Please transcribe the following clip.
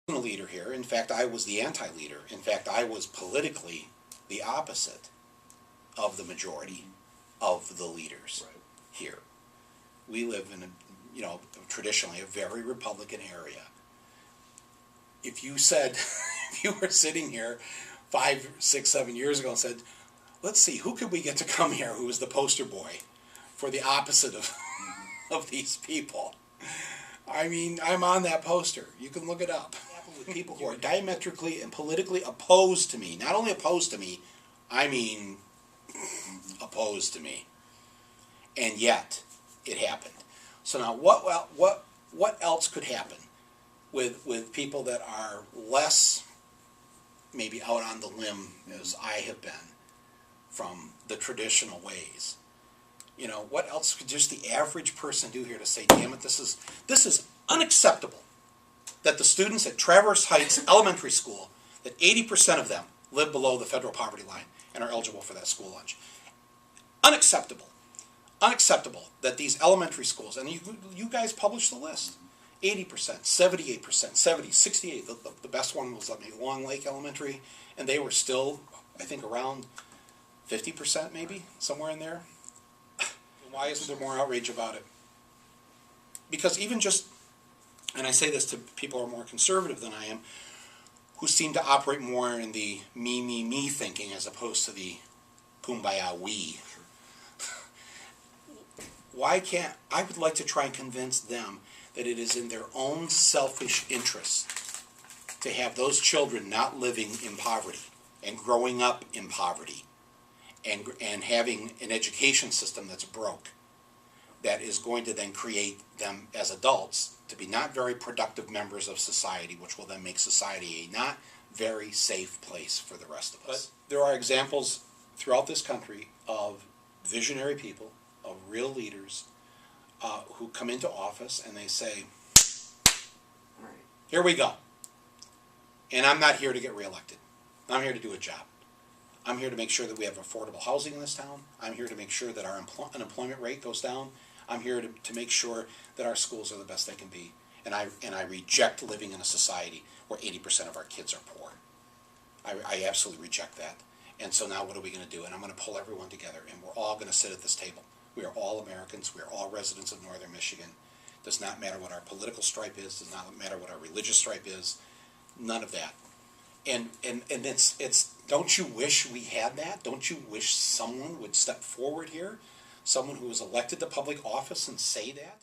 A leader here. In fact, I was the anti-leader. In fact, I was politically the opposite of the majority of the leaders here. We live in traditionally a very Republican area. If you said, if you were sitting here 5, 6, 7 years ago and said, let's see, who could we get to come here who is the poster boy for the opposite of, of these people? I mean, I'm on that poster. You can look it up. With people who are diametrically and politically opposed to me. Not only opposed to me, I mean opposed to me. And yet, it happened. So now, what else could happen with people that are less maybe out on the limb as I have been from the traditional ways? You know, what else could just the average person do here to say, damn it, this is unacceptable that the students at Traverse Heights Elementary School, that 80% of them live below the federal poverty line and are eligible for that school lunch. Unacceptable. Unacceptable that these elementary schools, and you guys published the list, 80%, 78%, 70, 68, the best one was Long Lake Elementary, and they were still, I think, around 50% maybe, somewhere in there. Why isn't there more outrage about it? Because even just, and I say this to people who are more conservative than I am, who seem to operate more in the me thinking as opposed to the kumbaya we. Why can't, I would like to try and convince them that it is in their own selfish interest to have those children not living in poverty and growing up in poverty and having an education system that's broke, that is going to then create them as adults to be not very productive members of society, which will then make society a not very safe place for the rest of us. But there are examples throughout this country of visionary people, of real leaders, who come into office and they say, here we go. And I'm not here to get reelected. I'm here to do a job. I'm here to make sure that we have affordable housing in this town. I'm here to make sure that our unemployment rate goes down. I'm here to make sure that our schools are the best they can be. And I reject living in a society where 80% of our kids are poor. I absolutely reject that. And so now what are we going to do? And I'm going to pull everyone together, and we're all going to sit at this table. We are all Americans. We are all residents of northern Michigan. Does not matter what our political stripe is. Does not matter what our religious stripe is. None of that. And it's don't you wish we had that? Don't you wish someone would step forward here? Someone who was elected to public office and say that?